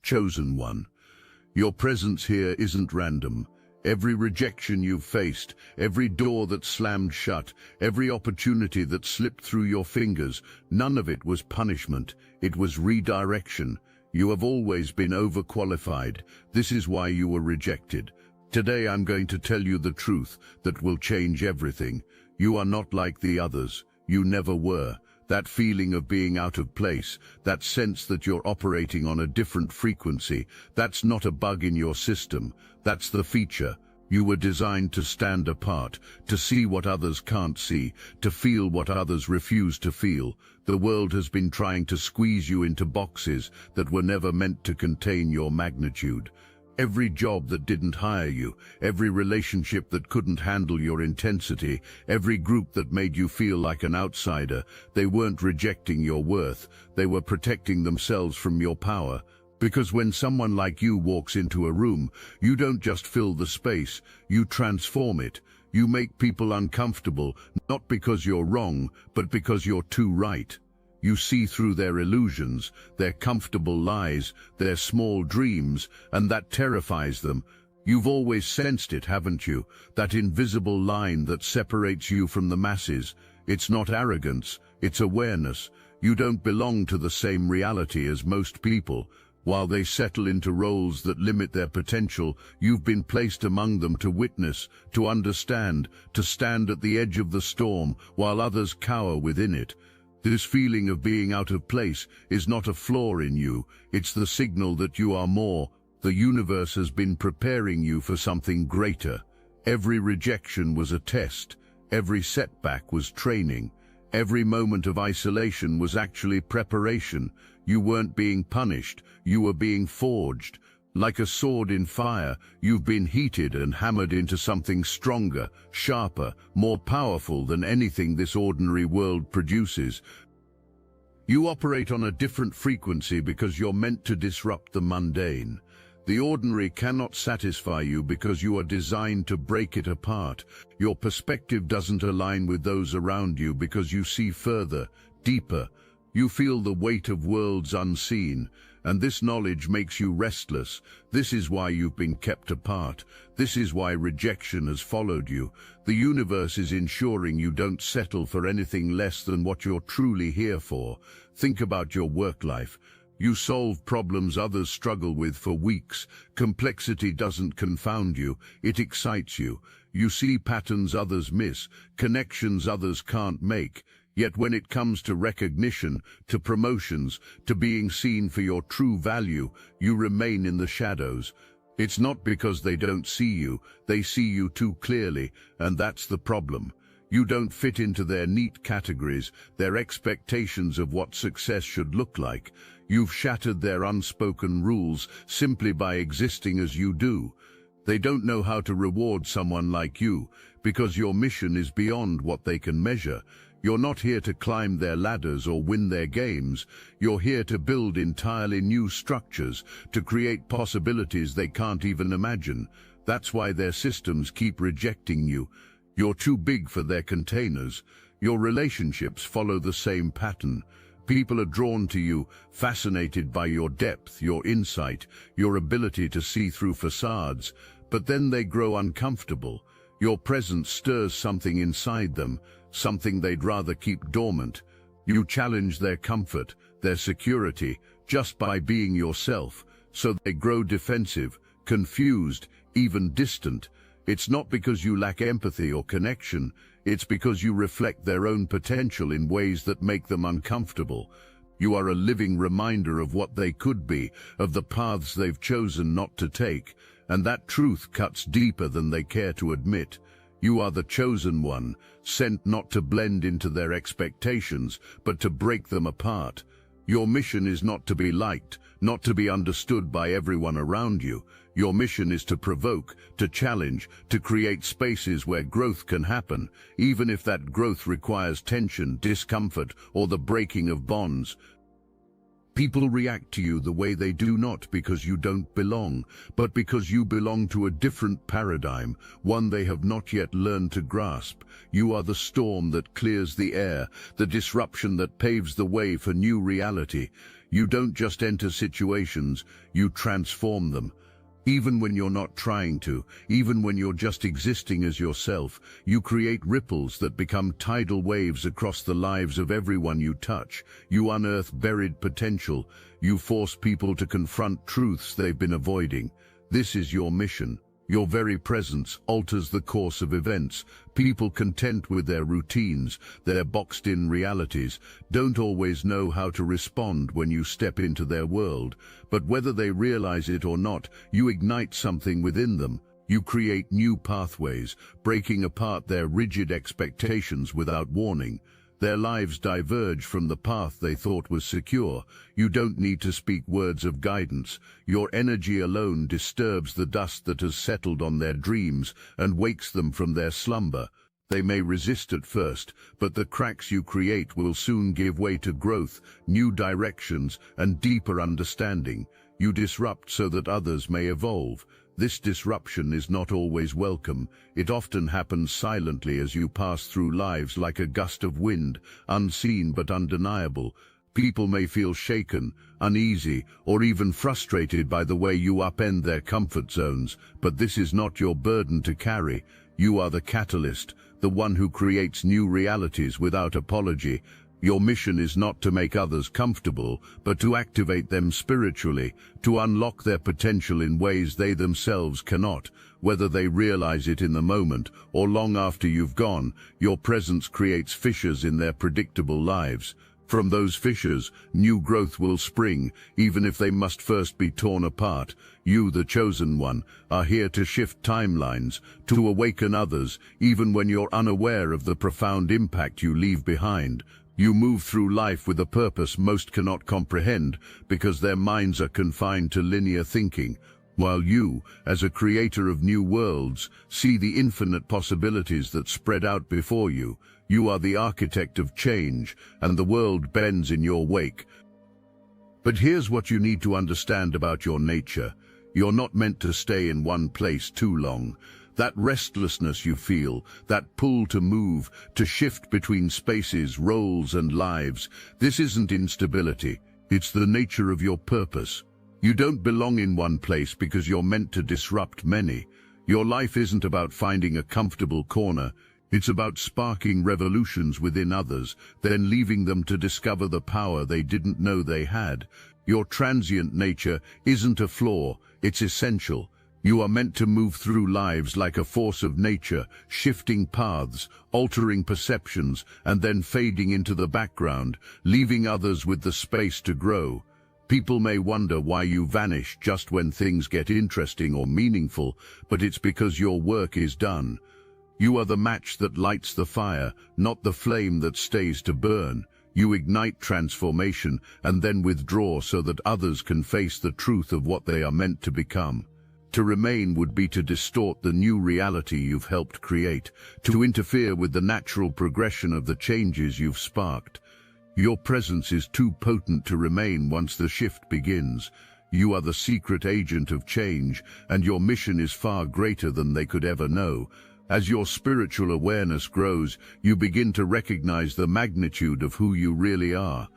chosen one. Your presence here isn't random. Every rejection you've faced, every door that slammed shut, every opportunity that slipped through your fingers, none of it was punishment, it was redirection. You have always been overqualified. This is why you were rejected. Today I'm going to tell you the truth that will change everything. You are not like the others. You never were. That feeling of being out of place, that sense that you're operating on a different frequency, that's not a bug in your system. That's the feature. You were designed to stand apart, to see what others can't see, to feel what others refuse to feel. The world has been trying to squeeze you into boxes that were never meant to contain your magnitude. Every job that didn't hire you, every relationship that couldn't handle your intensity, every group that made you feel like an outsider, they weren't rejecting your worth, they were protecting themselves from your power. Because when someone like you walks into a room, you don't just fill the space, you transform it. You make people uncomfortable, not because you're wrong, but because you're too right. You see through their illusions, their comfortable lies, their small dreams, and that terrifies them. You've always sensed it, haven't you? That invisible line that separates you from the masses. It's not arrogance, it's awareness. You don't belong to the same reality as most people. While they settle into roles that limit their potential, you've been placed among them to witness, to understand, to stand at the edge of the storm, while others cower within it. This feeling of being out of place is not a flaw in you, it's the signal that you are more. The universe has been preparing you for something greater. Every rejection was a test, every setback was training, every moment of isolation was actually preparation. You weren't being punished, you were being forged. Like a sword in fire, you've been heated and hammered into something stronger, sharper, more powerful than anything this ordinary world produces. You operate on a different frequency because you're meant to disrupt the mundane. The ordinary cannot satisfy you because you are designed to break it apart. Your perspective doesn't align with those around you because you see further, deeper. You feel the weight of worlds unseen, and this knowledge makes you restless. This is why you've been kept apart. This is why rejection has followed you. The universe is ensuring you don't settle for anything less than what you're truly here for. Think about your work life. You solve problems others struggle with for weeks. Complexity doesn't confound you, it excites you. You see patterns others miss, connections others can't make. Yet when it comes to recognition, to promotions, to being seen for your true value, you remain in the shadows. It's not because they don't see you, they see you too clearly, and that's the problem. You don't fit into their neat categories, their expectations of what success should look like. You've shattered their unspoken rules simply by existing as you do. They don't know how to reward someone like you, because your mission is beyond what they can measure. You're not here to climb their ladders or win their games. You're here to build entirely new structures, to create possibilities they can't even imagine. That's why their systems keep rejecting you. You're too big for their containers. Your relationships follow the same pattern. People are drawn to you, fascinated by your depth, your insight, your ability to see through facades, but then they grow uncomfortable. Your presence stirs something inside them, something they'd rather keep dormant. You challenge their comfort, their security, just by being yourself, so they grow defensive, confused, even distant. It's not because you lack empathy or connection, it's because you reflect their own potential in ways that make them uncomfortable. You are a living reminder of what they could be, of the paths they've chosen not to take, and that truth cuts deeper than they care to admit. You are the chosen one, sent not to blend into their expectations, but to break them apart. Your mission is not to be liked, not to be understood by everyone around you. Your mission is to provoke, to challenge, to create spaces where growth can happen, even if that growth requires tension, discomfort, or the breaking of bonds. People react to you the way they do not because you don't belong, but because you belong to a different paradigm, one they have not yet learned to grasp. You are the storm that clears the air, the disruption that paves the way for new reality. You don't just enter situations, you transform them. Even when you're not trying to, even when you're just existing as yourself, you create ripples that become tidal waves across the lives of everyone you touch. You unearth buried potential. You force people to confront truths they've been avoiding. This is your mission. Your very presence alters the course of events. People content with their routines, their boxed-in realities, don't always know how to respond when you step into their world. But whether they realize it or not, you ignite something within them. You create new pathways, breaking apart their rigid expectations without warning. Their lives diverge from the path they thought was secure. You don't need to speak words of guidance. Your energy alone disturbs the dust that has settled on their dreams and wakes them from their slumber. They may resist at first, but the cracks you create will soon give way to growth, new directions, and deeper understanding. You disrupt so that others may evolve. This disruption is not always welcome. It often happens silently as you pass through lives like a gust of wind, unseen but undeniable. People may feel shaken, uneasy, or even frustrated by the way you upend their comfort zones, but this is not your burden to carry. You are the catalyst, the one who creates new realities without apology. Your mission is not to make others comfortable, but to activate them spiritually, to unlock their potential in ways they themselves cannot. Whether they realize it in the moment or long after you've gone, your presence creates fissures in their predictable lives. From those fissures, new growth will spring, even if they must first be torn apart. You, the chosen one, are here to shift timelines, to awaken others, even when you're unaware of the profound impact you leave behind. You move through life with a purpose most cannot comprehend because their minds are confined to linear thinking, while you, as a creator of new worlds, see the infinite possibilities that spread out before you. You are the architect of change, and the world bends in your wake. But here's what you need to understand about your nature. You're not meant to stay in one place too long. That restlessness you feel, that pull to move, to shift between spaces, roles, and lives, this isn't instability. It's the nature of your purpose. You don't belong in one place because you're meant to disrupt many. Your life isn't about finding a comfortable corner. It's about sparking revolutions within others, then leaving them to discover the power they didn't know they had. Your transient nature isn't a flaw, it's essential. You are meant to move through lives like a force of nature, shifting paths, altering perceptions, and then fading into the background, leaving others with the space to grow. People may wonder why you vanish just when things get interesting or meaningful, but it's because your work is done. You are the match that lights the fire, not the flame that stays to burn. You ignite transformation and then withdraw so that others can face the truth of what they are meant to become. To remain would be to distort the new reality you've helped create, to interfere with the natural progression of the changes you've sparked. Your presence is too potent to remain once the shift begins. You are the secret agent of change, and your mission is far greater than they could ever know. As your spiritual awareness grows, you begin to recognize the magnitude of who you really are.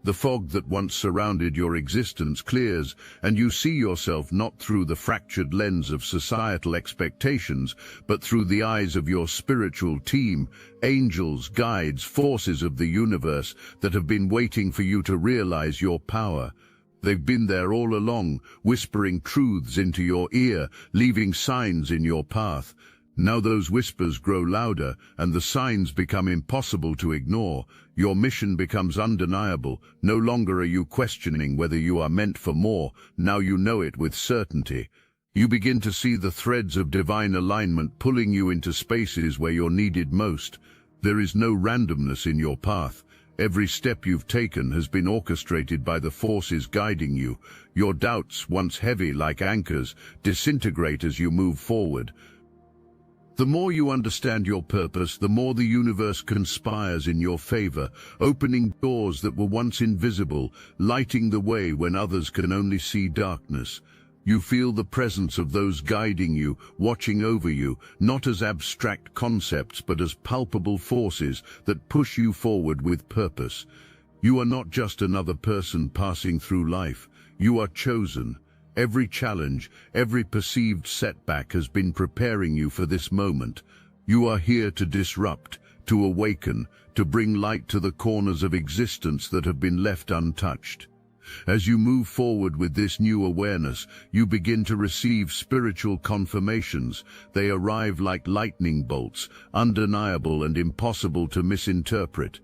The fog that once surrounded your existence clears, and you see yourself not through the fractured lens of societal expectations, but through the eyes of your spiritual team, angels, guides, forces of the universe that have been waiting for you to realize your power. They've been there all along, whispering truths into your ear, leaving signs in your path. Now those whispers grow louder, and the signs become impossible to ignore. Your mission becomes undeniable. No longer are you questioning whether you are meant for more. Now you know it with certainty. You begin to see the threads of divine alignment pulling you into spaces where you're needed most. There is no randomness in your path. Every step you've taken has been orchestrated by the forces guiding you. Your doubts, once heavy like anchors, disintegrate as you move forward. The more you understand your purpose, the more the universe conspires in your favor, opening doors that were once invisible, lighting the way when others can only see darkness. You feel the presence of those guiding you, watching over you, not as abstract concepts but as palpable forces that push you forward with purpose. You are not just another person passing through life. You are chosen. Every challenge, every perceived setback has been preparing you for this moment. You are here to disrupt, to awaken, to bring light to the corners of existence that have been left untouched. As you move forward with this new awareness, you begin to receive spiritual confirmations. They arrive like lightning bolts, undeniable and impossible to misinterpret.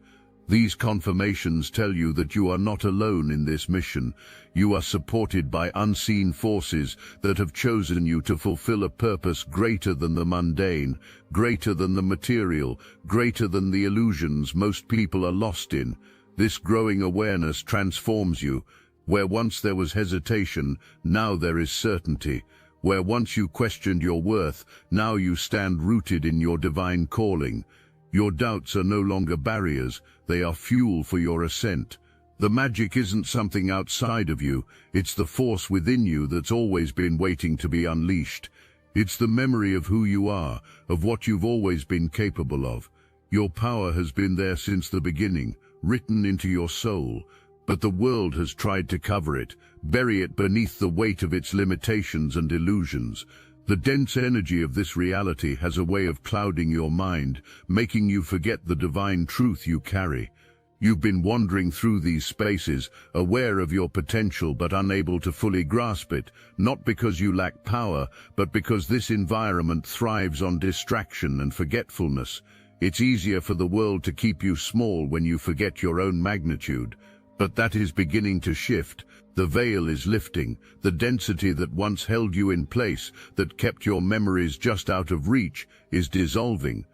These confirmations tell you that you are not alone in this mission. You are supported by unseen forces that have chosen you to fulfill a purpose greater than the mundane, greater than the material, greater than the illusions most people are lost in. This growing awareness transforms you. Where once there was hesitation, now there is certainty. Where once you questioned your worth, now you stand rooted in your divine calling. Your doubts are no longer barriers, they are fuel for your ascent. The magic isn't something outside of you, it's the force within you that's always been waiting to be unleashed. It's the memory of who you are, of what you've always been capable of. Your power has been there since the beginning, written into your soul. But the world has tried to cover it, bury it beneath the weight of its limitations and illusions. The dense energy of this reality has a way of clouding your mind, making you forget the divine truth you carry. You've been wandering through these spaces, aware of your potential but unable to fully grasp it, not because you lack power, but because this environment thrives on distraction and forgetfulness. It's easier for the world to keep you small when you forget your own magnitude. But that is beginning to shift. The veil is lifting. The density that once held you in place, that kept your memories just out of reach, is dissolving.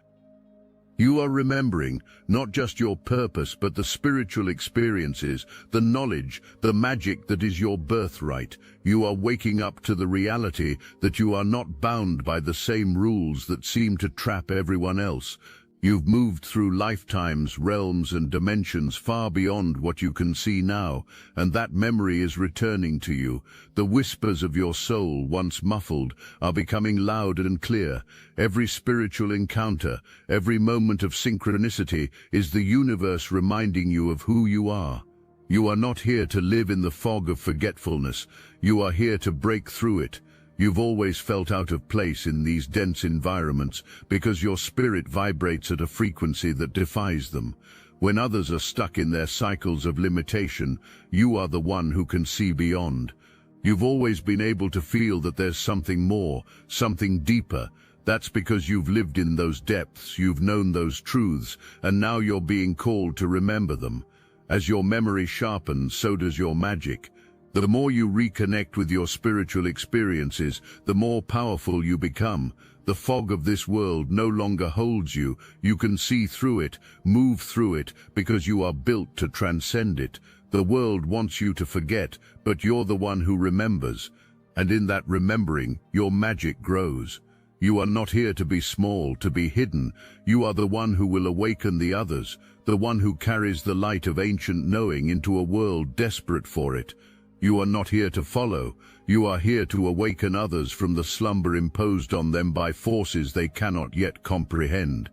You are remembering not just your purpose, but the spiritual experiences, the knowledge, the magic that is your birthright. You are waking up to the reality that you are not bound by the same rules that seem to trap everyone else. You've moved through lifetimes, realms and dimensions far beyond what you can see now, and that memory is returning to you. The whispers of your soul, once muffled, are becoming loud and clear. Every spiritual encounter, every moment of synchronicity is the universe reminding you of who you are. You are not here to live in the fog of forgetfulness. You are here to break through it. You've always felt out of place in these dense environments because your spirit vibrates at a frequency that defies them. When others are stuck in their cycles of limitation, you are the one who can see beyond. You've always been able to feel that there's something more, something deeper. That's because you've lived in those depths, you've known those truths, and now you're being called to remember them. As your memory sharpens, so does your magic. The more you reconnect with your spiritual experiences, the more powerful you become. The fog of this world no longer holds you. You can see through it, move through it, because you are built to transcend it. The world wants you to forget, but you're the one who remembers. And in that remembering, your magic grows. You are not here to be small, to be hidden. You are the one who will awaken the others, the one who carries the light of ancient knowing into a world desperate for it. You are not here to follow. You are here to awaken others from the slumber imposed on them by forces they cannot yet comprehend.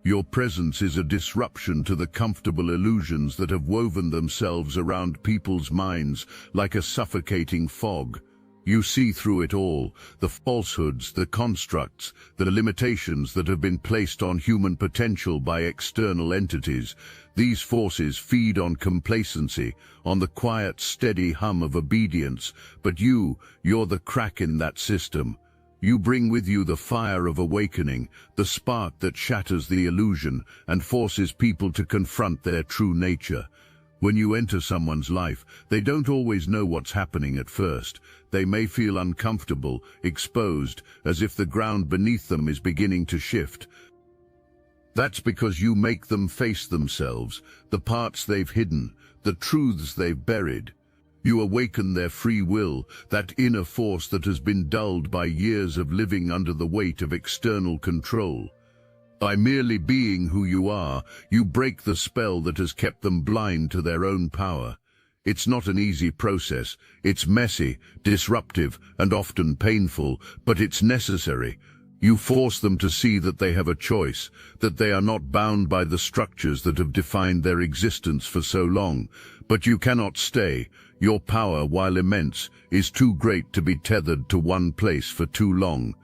Your presence is a disruption to the comfortable illusions that have woven themselves around people's minds like a suffocating fog. You see through it all, the falsehoods, the constructs, the limitations that have been placed on human potential by external entities. These forces feed on complacency, on the quiet, steady hum of obedience, but you're the crack in that system. You bring with you the fire of awakening, the spark that shatters the illusion and forces people to confront their true nature. When you enter someone's life, they don't always know what's happening at first. They may feel uncomfortable, exposed, as if the ground beneath them is beginning to shift. That's because you make them face themselves, the parts they've hidden, the truths they've buried. You awaken their free will, that inner force that has been dulled by years of living under the weight of external control. By merely being who you are, you break the spell that has kept them blind to their own power. It's not an easy process. It's messy, disruptive, and often painful, but it's necessary. You force them to see that they have a choice, that they are not bound by the structures that have defined their existence for so long. But you cannot stay. Your power, while immense, is too great to be tethered to one place for too long.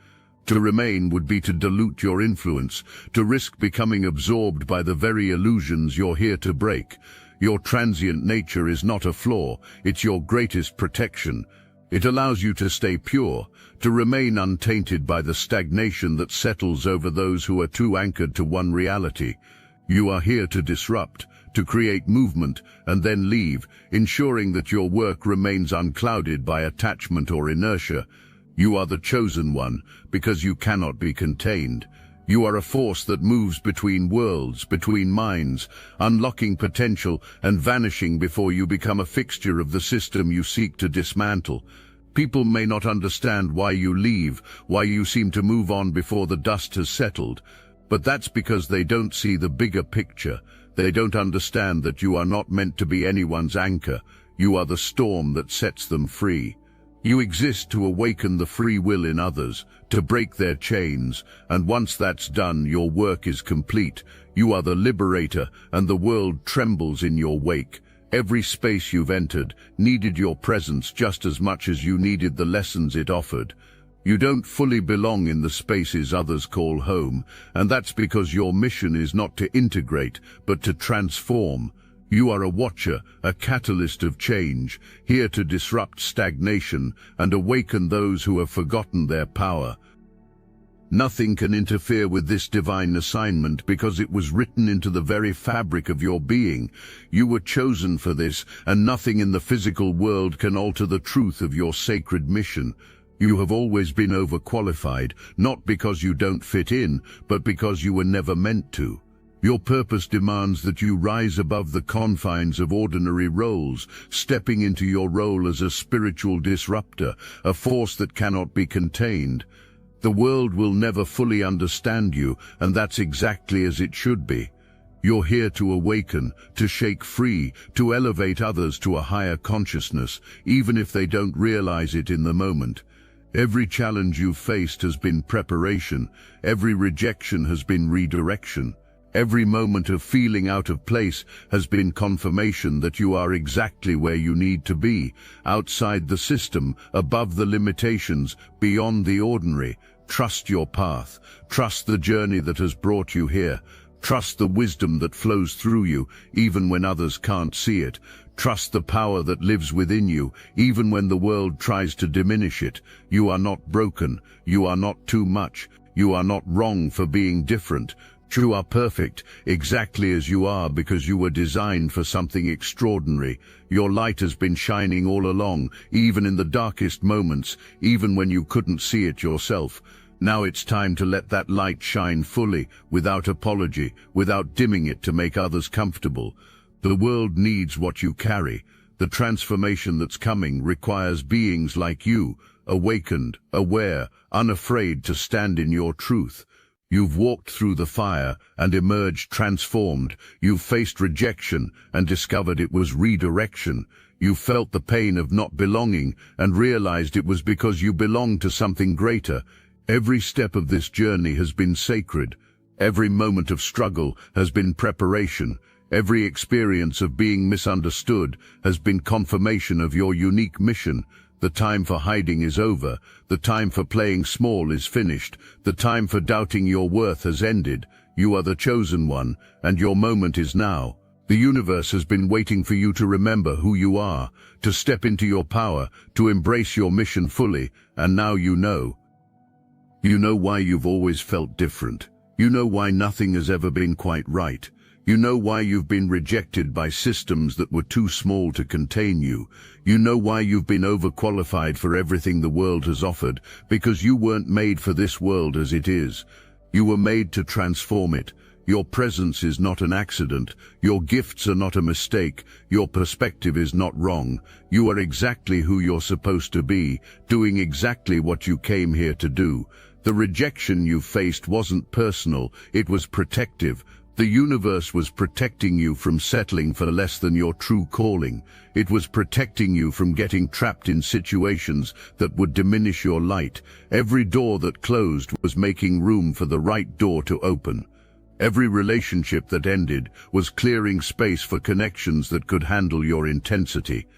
To remain would be to dilute your influence, to risk becoming absorbed by the very illusions you're here to break. Your transient nature is not a flaw, it's your greatest protection. It allows you to stay pure, to remain untainted by the stagnation that settles over those who are too anchored to one reality. You are here to disrupt, to create movement, and then leave, ensuring that your work remains unclouded by attachment or inertia. You are the chosen one, because you cannot be contained. You are a force that moves between worlds, between minds, unlocking potential and vanishing before you become a fixture of the system you seek to dismantle. People may not understand why you leave, why you seem to move on before the dust has settled, but that's because they don't see the bigger picture. They don't understand that you are not meant to be anyone's anchor. You are the storm that sets them free. You exist to awaken the free will in others, to break their chains, and once that's done, your work is complete. You are the liberator, and the world trembles in your wake. Every space you've entered needed your presence just as much as you needed the lessons it offered. You don't fully belong in the spaces others call home, and that's because your mission is not to integrate, but to transform. You are a watcher, a catalyst of change, here to disrupt stagnation and awaken those who have forgotten their power. Nothing can interfere with this divine assignment because it was written into the very fabric of your being. You were chosen for this, and nothing in the physical world can alter the truth of your sacred mission. You have always been overqualified, not because you don't fit in, but because you were never meant to. Your purpose demands that you rise above the confines of ordinary roles, stepping into your role as a spiritual disruptor, a force that cannot be contained. The world will never fully understand you, and that's exactly as it should be. You're here to awaken, to shake free, to elevate others to a higher consciousness, even if they don't realize it in the moment. Every challenge you've faced has been preparation. Every rejection has been redirection. Every moment of feeling out of place has been confirmation that you are exactly where you need to be, outside the system, above the limitations, beyond the ordinary. Trust your path. Trust the journey that has brought you here. Trust the wisdom that flows through you, even when others can't see it. Trust the power that lives within you, even when the world tries to diminish it. You are not broken. You are not too much. You are not wrong for being different. You are perfect, exactly as you are, because you were designed for something extraordinary. Your light has been shining all along, even in the darkest moments, even when you couldn't see it yourself. Now it's time to let that light shine fully, without apology, without dimming it to make others comfortable. The world needs what you carry. The transformation that's coming requires beings like you, awakened, aware, unafraid to stand in your truth. You've walked through the fire and emerged transformed. You've faced rejection and discovered it was redirection. You felt the pain of not belonging and realized it was because you belonged to something greater. Every step of this journey has been sacred. Every moment of struggle has been preparation. Every experience of being misunderstood has been confirmation of your unique mission. The time for hiding is over. The time for playing small is finished. The time for doubting your worth has ended. You are the chosen one, and your moment is now. The universe has been waiting for you to remember who you are, to step into your power, to embrace your mission fully, and now you know. You know why you've always felt different. You know why nothing has ever been quite right. You know why you've been rejected by systems that were too small to contain you. You know why you've been overqualified for everything the world has offered, because you weren't made for this world as it is. You were made to transform it. Your presence is not an accident. Your gifts are not a mistake. Your perspective is not wrong. You are exactly who you're supposed to be, doing exactly what you came here to do. The rejection you faced wasn't personal, it was protective. The universe was protecting you from settling for less than your true calling. It was protecting you from getting trapped in situations that would diminish your light. Every door that closed was making room for the right door to open. Every relationship that ended was clearing space for connections that could handle your intensity.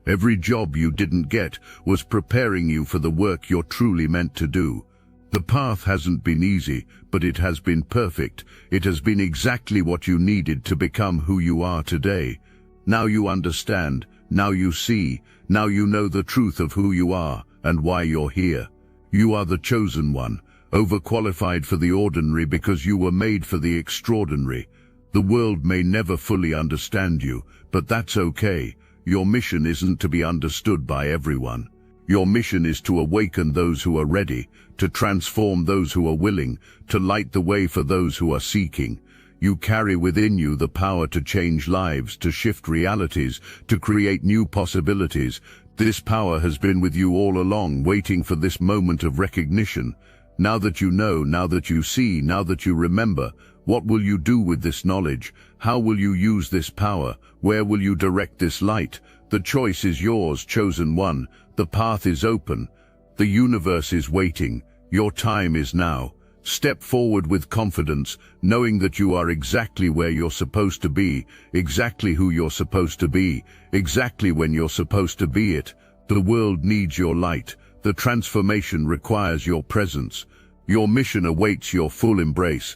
Every job you didn't get was preparing you for the work you're truly meant to do. The path hasn't been easy, but it has been perfect. It has been exactly what you needed to become who you are today. Now you understand, now you see, now you know the truth of who you are and why you're here. You are the chosen one, overqualified for the ordinary because you were made for the extraordinary. The world may never fully understand you, but that's okay. Your mission isn't to be understood by everyone. Your mission is to awaken those who are ready, to transform those who are willing, to light the way for those who are seeking. You carry within you the power to change lives, to shift realities, to create new possibilities. This power has been with you all along, waiting for this moment of recognition. Now that you know, now that you see, now that you remember, what will you do with this knowledge? How will you use this power? Where will you direct this light? The choice is yours, chosen one. The path is open. The universe is waiting. Your time is now. Step forward with confidence, knowing that you are exactly where you're supposed to be, exactly who you're supposed to be, exactly when you're supposed to be it. The world needs your light. The transformation requires your presence. Your mission awaits your full embrace.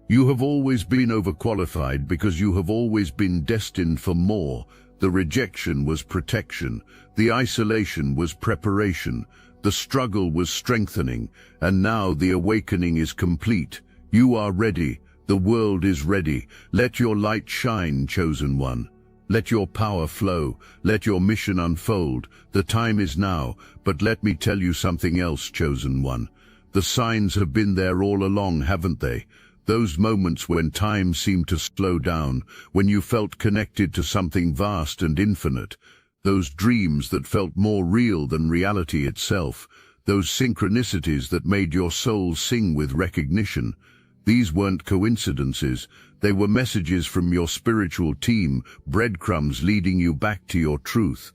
You have always been overqualified because you have always been destined for more. The rejection was protection. The isolation was preparation. The struggle was strengthening. And now the awakening is complete. You are ready. The world is ready. Let your light shine, chosen one. Let your power flow. Let your mission unfold. The time is now. But let me tell you something else, chosen one. The signs have been there all along, haven't they? Those moments when time seemed to slow down, when you felt connected to something vast and infinite. Those dreams that felt more real than reality itself. Those synchronicities that made your soul sing with recognition. These weren't coincidences. They were messages from your spiritual team, breadcrumbs leading you back to your truth.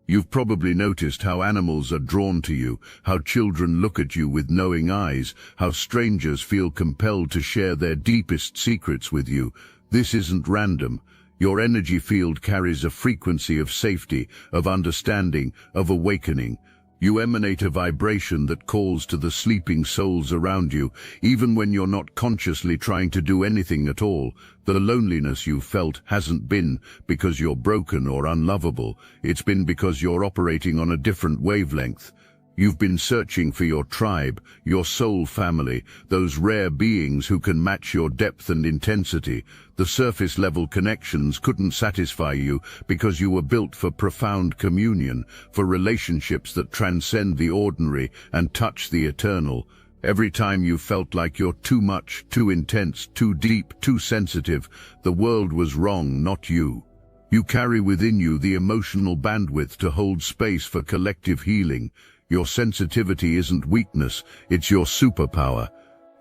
You've probably noticed how animals are drawn to you, how children look at you with knowing eyes, how strangers feel compelled to share their deepest secrets with you. This isn't random. Your energy field carries a frequency of safety, of understanding, of awakening. You emanate a vibration that calls to the sleeping souls around you, even when you're not consciously trying to do anything at all. The loneliness you've felt hasn't been because you're broken or unlovable. It's been because you're operating on a different wavelength. You've been searching for your tribe, your soul family, those rare beings who can match your depth and intensity. The surface-level connections couldn't satisfy you because you were built for profound communion, for relationships that transcend the ordinary and touch the eternal. Every time you felt like you're too much, too intense, too deep, too sensitive, the world was wrong, not you. You carry within you the emotional bandwidth to hold space for collective healing. Your sensitivity isn't weakness, it's your superpower.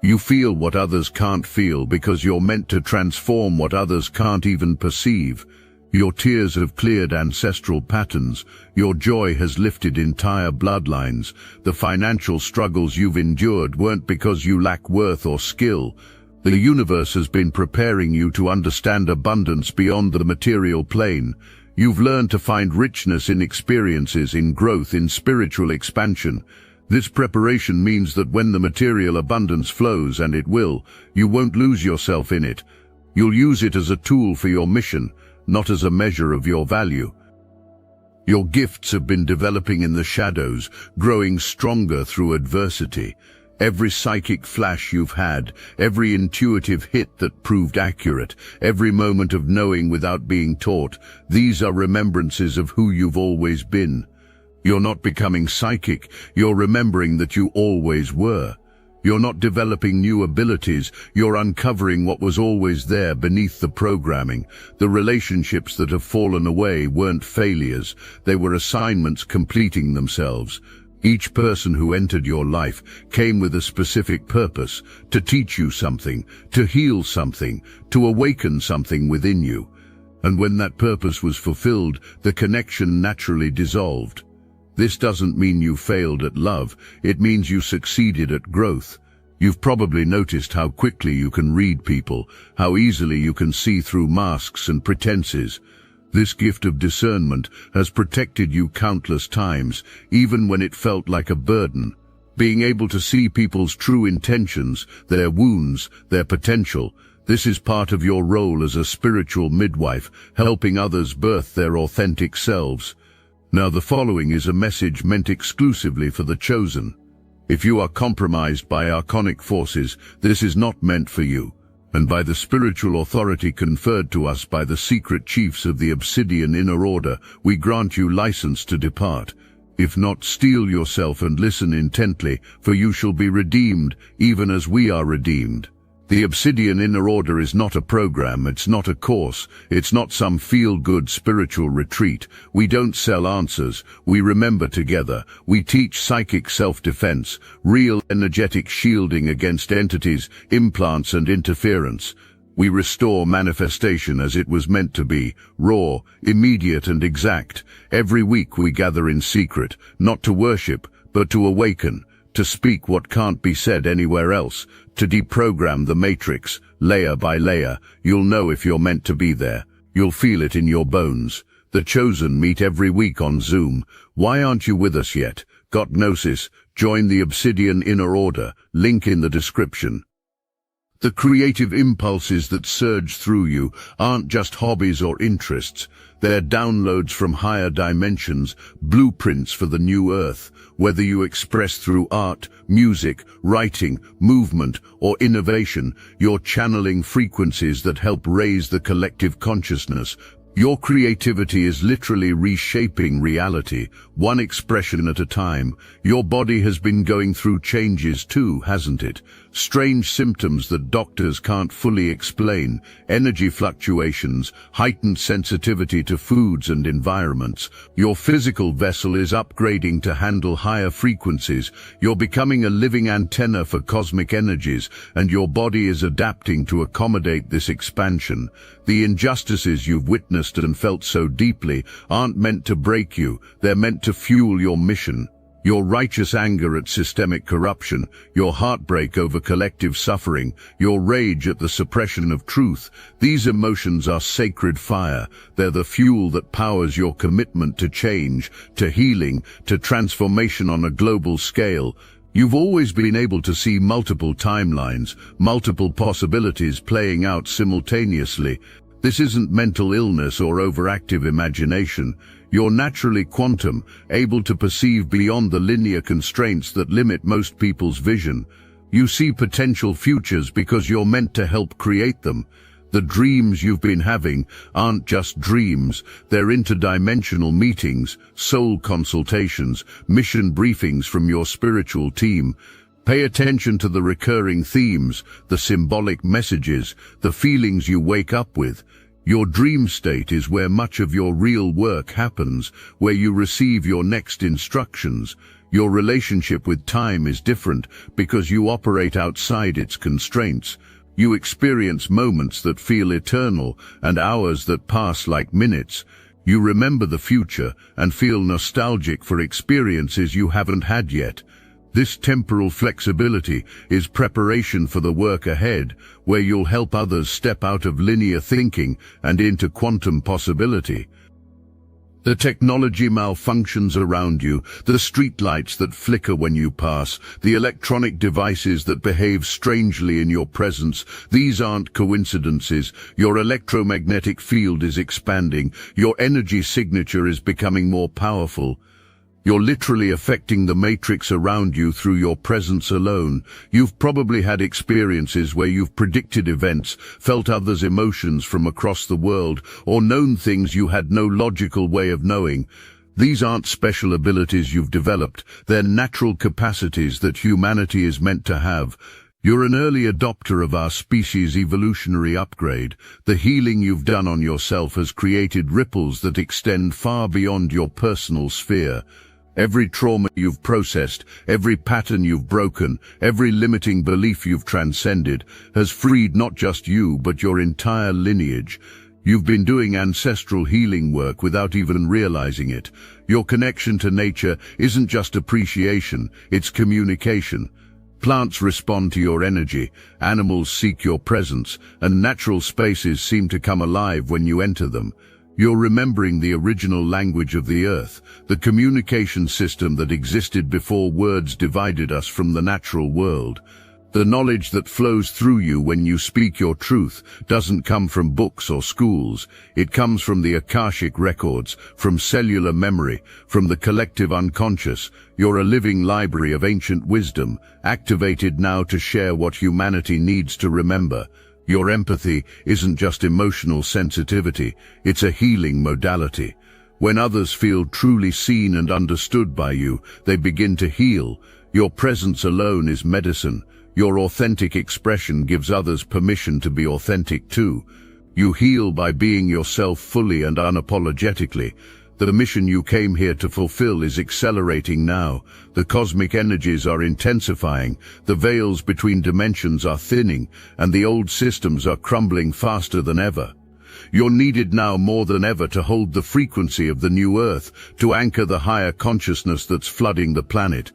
You feel what others can't feel because you're meant to transform what others can't even perceive. Your tears have cleared ancestral patterns. Your joy has lifted entire bloodlines. The financial struggles you've endured weren't because you lack worth or skill. The universe has been preparing you to understand abundance beyond the material plane. You've learned to find richness in experiences, in growth, in spiritual expansion. This preparation means that when the material abundance flows, and it will, you won't lose yourself in it. You'll use it as a tool for your mission, not as a measure of your value. Your gifts have been developing in the shadows, growing stronger through adversity. Every psychic flash you've had, every intuitive hit that proved accurate, every moment of knowing without being taught, these are remembrances of who you've always been. You're not becoming psychic, you're remembering that you always were. You're not developing new abilities, you're uncovering what was always there beneath the programming. The relationships that have fallen away weren't failures, they were assignments completing themselves. Each person who entered your life came with a specific purpose, to teach you something, to heal something, to awaken something within you. And when that purpose was fulfilled, the connection naturally dissolved. This doesn't mean you failed at love, it means you succeeded at growth. You've probably noticed how quickly you can read people, how easily you can see through masks and pretenses. This gift of discernment has protected you countless times, even when it felt like a burden. Being able to see people's true intentions, their wounds, their potential, this is part of your role as a spiritual midwife, helping others birth their authentic selves. Now the following is a message meant exclusively for the chosen. If you are compromised by archonic forces, this is not meant for you. And by the spiritual authority conferred to us by the secret chiefs of the Obsidian Inner Order, we grant you license to depart. If not, steel yourself and listen intently, for you shall be redeemed, even as we are redeemed. The Obsidian Inner Order is not a program, it's not a course, it's not some feel-good spiritual retreat. We don't sell answers, we remember together. We teach psychic self-defense, real energetic shielding against entities, implants and interference. We restore manifestation as it was meant to be, raw, immediate and exact. Every week we gather in secret, not to worship, but to awaken, to speak what can't be said anywhere else, to deprogram the matrix, layer by layer. You'll know if you're meant to be there. You'll feel it in your bones. The chosen meet every week on Zoom. Why aren't you with us yet? Got gnosis? Join the Obsidian Inner Order, link in the description. The creative impulses that surge through you aren't just hobbies or interests. They're downloads from higher dimensions, blueprints for the new earth. Whether you express through art, music, writing, movement, or innovation, you're channeling frequencies that help raise the collective consciousness. Your creativity is literally reshaping reality, one expression at a time. Your body has been going through changes too, hasn't it? Strange symptoms that doctors can't fully explain, energy fluctuations, heightened sensitivity to foods and environments. Your physical vessel is upgrading to handle higher frequencies. You're becoming a living antenna for cosmic energies, and your body is adapting to accommodate this expansion. The injustices you've witnessed and felt so deeply aren't meant to break you, they're meant to fuel your mission. Your righteous anger at systemic corruption, your heartbreak over collective suffering, your rage at the suppression of truth, these emotions are sacred fire. They're the fuel that powers your commitment to change, to healing, to transformation on a global scale. You've always been able to see multiple timelines, multiple possibilities playing out simultaneously. This isn't mental illness or overactive imagination. You're naturally quantum, able to perceive beyond the linear constraints that limit most people's vision. You see potential futures because you're meant to help create them. The dreams you've been having aren't just dreams, they're interdimensional meetings, soul consultations, mission briefings from your spiritual team. Pay attention to the recurring themes, the symbolic messages, the feelings you wake up with. Your dream state is where much of your real work happens, where you receive your next instructions. Your relationship with time is different because you operate outside its constraints. You experience moments that feel eternal and hours that pass like minutes. You remember the future and feel nostalgic for experiences you haven't had yet. This temporal flexibility is preparation for the work ahead, where you'll help others step out of linear thinking and into quantum possibility. The technology malfunctions around you, the streetlights that flicker when you pass, the electronic devices that behave strangely in your presence, these aren't coincidences. Your electromagnetic field is expanding, your energy signature is becoming more powerful. You're literally affecting the matrix around you through your presence alone. You've probably had experiences where you've predicted events, felt others' emotions from across the world, or known things you had no logical way of knowing. These aren't special abilities you've developed, they're natural capacities that humanity is meant to have. You're an early adopter of our species' evolutionary upgrade. The healing you've done on yourself has created ripples that extend far beyond your personal sphere. Every trauma you've processed, every pattern you've broken, every limiting belief you've transcended has freed not just you but your entire lineage. You've been doing ancestral healing work without even realizing it. Your connection to nature isn't just appreciation, it's communication. Plants respond to your energy, animals seek your presence, and natural spaces seem to come alive when you enter them. You're remembering the original language of the earth, the communication system that existed before words divided us from the natural world. The knowledge that flows through you when you speak your truth doesn't come from books or schools. It comes from the Akashic records, from cellular memory, from the collective unconscious. You're a living library of ancient wisdom, activated now to share what humanity needs to remember. Your empathy isn't just emotional sensitivity, it's a healing modality. When others feel truly seen and understood by you, they begin to heal. Your presence alone is medicine. Your authentic expression gives others permission to be authentic too. You heal by being yourself fully and unapologetically. The mission you came here to fulfill is accelerating now. The cosmic energies are intensifying, the veils between dimensions are thinning, and the old systems are crumbling faster than ever. You're needed now more than ever to hold the frequency of the new Earth, to anchor the higher consciousness that's flooding the planet.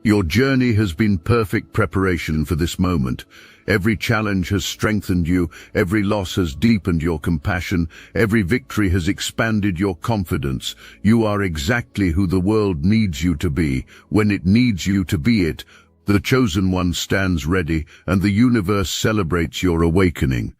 Your journey has been perfect preparation for this moment. Every challenge has strengthened you, every loss has deepened your compassion, every victory has expanded your confidence. You are exactly who the world needs you to be, when it needs you to be it. The chosen one stands ready, and the universe celebrates your awakening.